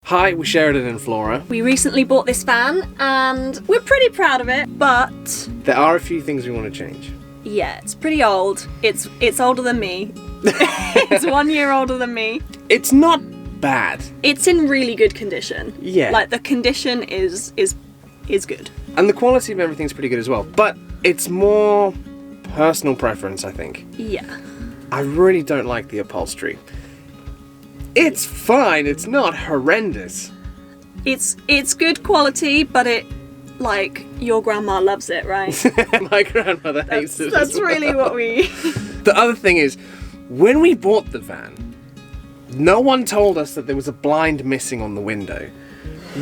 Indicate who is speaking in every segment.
Speaker 1: Hi, we're Sheridan and Flora.
Speaker 2: We recently bought this van and we're pretty proud of it, but
Speaker 1: There are a few things we want to change.
Speaker 2: yeah, it's pretty old. It's older than me. It's 1 year older than me.
Speaker 1: It's not bad.
Speaker 2: It's in really good condition.
Speaker 1: Yeah.
Speaker 2: Like the condition is good.
Speaker 1: And the quality of everything's pretty good as well. But it's more personal preference, I think.
Speaker 2: Yeah.
Speaker 1: I really don't like the upholstery. It's fine, it's not horrendous.
Speaker 2: It's good quality, but like your grandma loves it, right?
Speaker 1: My grandmother hates it.
Speaker 2: That's
Speaker 1: as well.
Speaker 2: really what we.
Speaker 1: The other thing is, when we bought the van, no one told us that there was a blind missing on the window,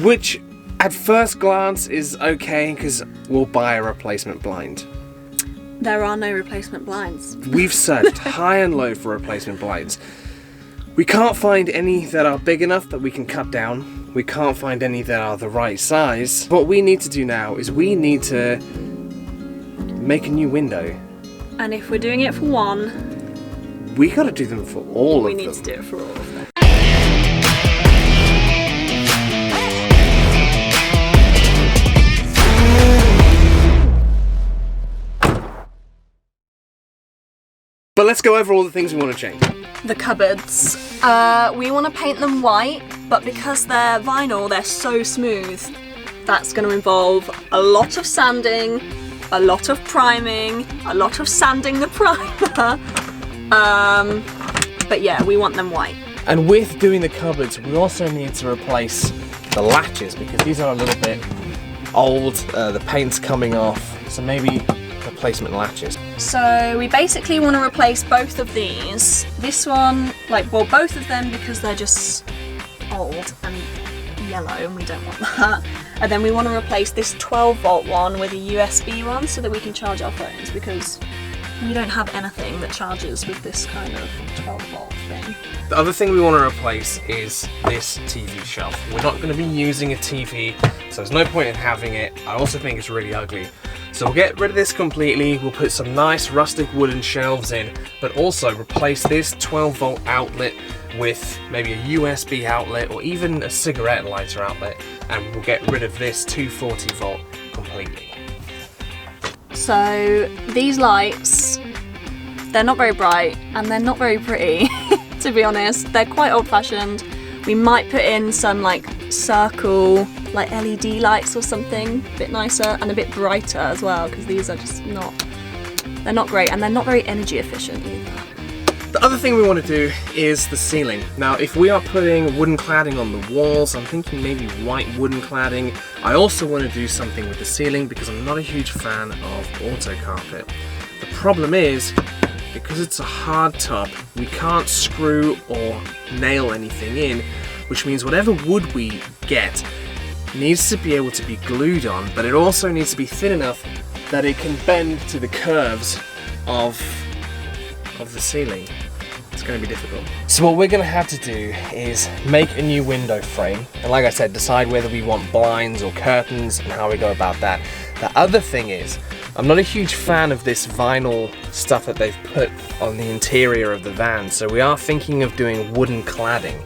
Speaker 1: which at first glance is okay because we'll buy a replacement blind.
Speaker 2: There are no replacement blinds.
Speaker 1: We've searched high and low for replacement blinds. We can't find any that are big enough that we can cut down. We can't find any that are the right size. What we need to do now is we need to make a new window.
Speaker 2: And if we're doing it for one,
Speaker 1: We gotta do them for all of them.
Speaker 2: we need to do it for all of them.
Speaker 1: But let's go over all the things we want to change.
Speaker 2: The cupboards. We want to paint them white, but because they're vinyl, they're so smooth. That's going to involve a lot of sanding, a lot of priming, a lot of sanding the primer. But yeah, we want them white.
Speaker 1: And with doing the cupboards, we also need to replace the latches because these are a little bit old. The paint's coming off, so maybe replacement latches.
Speaker 2: So we basically want to replace both of these. This one, both of them because they're just old and yellow and we don't want that. And then we want to replace this 12-volt one with a USB one so that we can charge our phones because we don't have anything that charges with this kind of 12-volt thing.
Speaker 1: The other thing we want to replace is this TV shelf. We're not going to be using a TV, so there's no point in having it. I also think it's really ugly. So we'll get rid of this completely, we'll put some nice rustic wooden shelves in, but also replace this 12-volt outlet with maybe a USB outlet or even a cigarette lighter outlet, and we'll get rid of this 240-volt completely.
Speaker 2: So these lights, they're not very bright and they're not very pretty, to be honest. They're quite old-fashioned. We might put in some circle LED lights or something a bit nicer and a bit brighter as well, because these are just they're not great and they're not very energy efficient either.
Speaker 1: The other thing we want to do is the ceiling. Now, if we are putting wooden cladding on the walls, I'm thinking maybe white wooden cladding. I also want to do something with the ceiling because I'm not a huge fan of auto carpet. The problem is, because it's a hard top, we can't screw or nail anything in, which means whatever wood we get needs to be able to be glued on, but it also needs to be thin enough that it can bend to the curves of the ceiling. It's going to be difficult. So what we're going to have to do is make a new window frame, and like I said, decide whether we want blinds or curtains and how we go about that. The other thing is, I'm not a huge fan of this vinyl stuff that they've put on the interior of the van, so we are thinking of doing wooden cladding.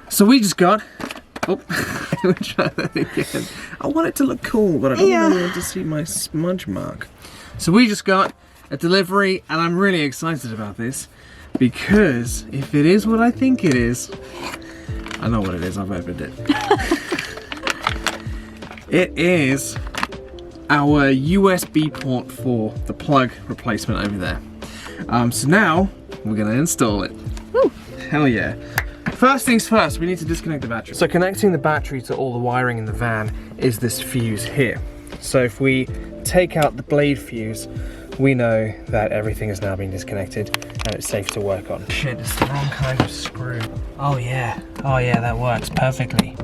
Speaker 1: So we just got, we'll try that again. I want it to look cool, but I don't really want to see my smudge mark. So we just got a delivery, and I'm really excited about this because if it is what I think it is, I know what it is, I've opened it. It is our USB port for the plug replacement over there. So now we're gonna install it. Woo. Hell yeah. First things first, we need to disconnect the battery. So connecting the battery to all the wiring in the van is this fuse here. So if we take out the blade fuse, we know that everything has now been disconnected and it's safe to work on. Shit, it's the wrong kind of screw. Oh yeah, that works perfectly.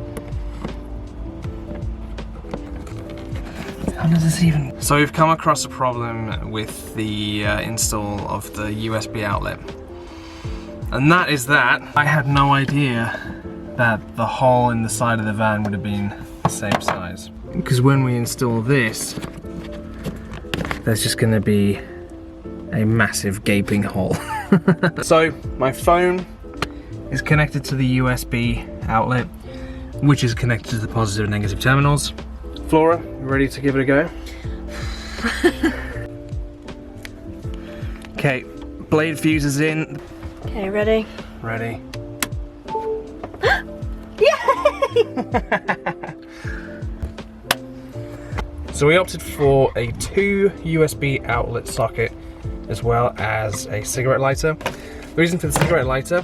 Speaker 1: How does this even... So we've come across a problem with the install of the USB outlet. And that is that. I had no idea that the hole in the side of the van would have been the same size. Because when we install this, there's just going to be a massive gaping hole. So my phone is connected to the USB outlet, which is connected to the positive and negative terminals. Flora, you ready to give it a go? Okay, blade fuse is in.
Speaker 2: Okay, ready?
Speaker 1: Ready. So we opted for a 2 USB outlet socket as well as a cigarette lighter. The reason for the cigarette lighter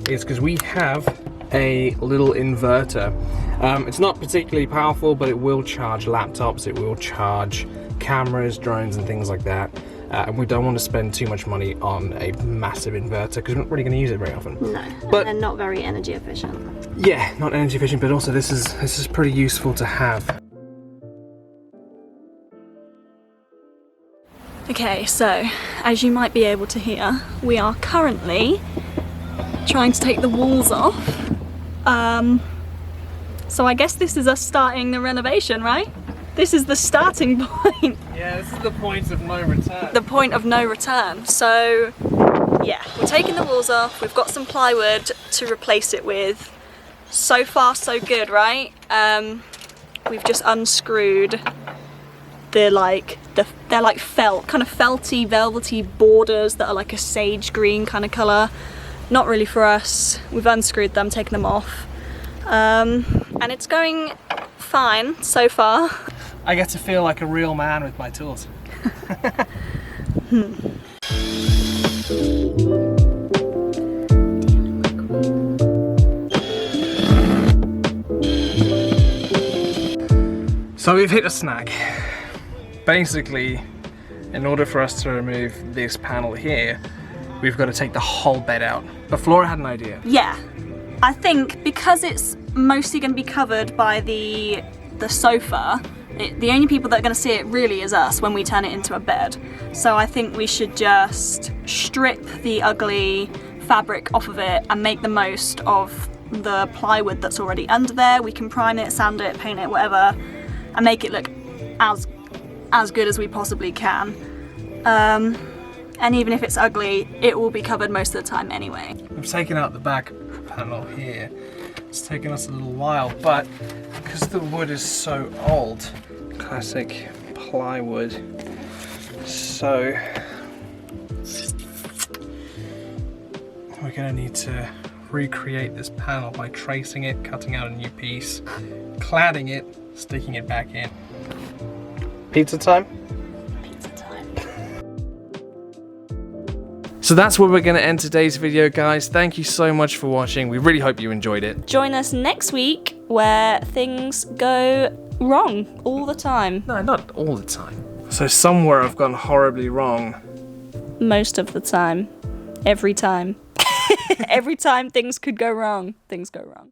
Speaker 1: is because we have a little inverter. It's not particularly powerful, but it will charge laptops, it will charge cameras, drones and things like that. And we don't want to spend too much money on a massive inverter because we're not really going to use it very often.
Speaker 2: No,
Speaker 1: but
Speaker 2: they're not very energy efficient.
Speaker 1: Yeah, not energy efficient, but also this is pretty useful to have.
Speaker 2: Okay, so as you might be able to hear, we are currently trying to take the walls off. So I guess this is us starting the renovation, right? This is the starting point.
Speaker 1: Yeah, this is the point of no return.
Speaker 2: The point of no return. So yeah, we're taking the walls off. We've got some plywood to replace it with. So far so good, right? We've just unscrewed they're like felt, kind of felty, velvety borders that are like a sage green kind of colour. Not really for us. We've unscrewed them, taken them off. And it's going fine so far.
Speaker 1: I get to feel like a real man with my tools. So we've hit a snag. Basically, in order for us to remove this panel here, we've got to take the whole bed out. But Flora had an idea.
Speaker 2: Yeah, I think because it's mostly going to be covered by the sofa, the only people that are going to see it really is us when we turn it into a bed. So I think we should just strip the ugly fabric off of it and make the most of the plywood that's already under there. We can prime it, sand it, paint it, whatever, and make it look as good as we possibly can. And even if it's ugly, it will be covered most of the time anyway.
Speaker 1: We've taken out the back panel here. It's taken us a little while, but because the wood is so old, classic plywood, so we're gonna need to recreate this panel by tracing it, cutting out a new piece, cladding it, sticking it back in. Pizza time?
Speaker 2: Pizza time.
Speaker 1: So that's where we're going to end today's video, guys. Thank you so much for watching. We really hope you enjoyed it.
Speaker 2: Join us next week where things go wrong all the time.
Speaker 1: No, not all the time. So somewhere I've gone horribly wrong.
Speaker 2: Most of the time. Every time. Every time things could go wrong, things go wrong.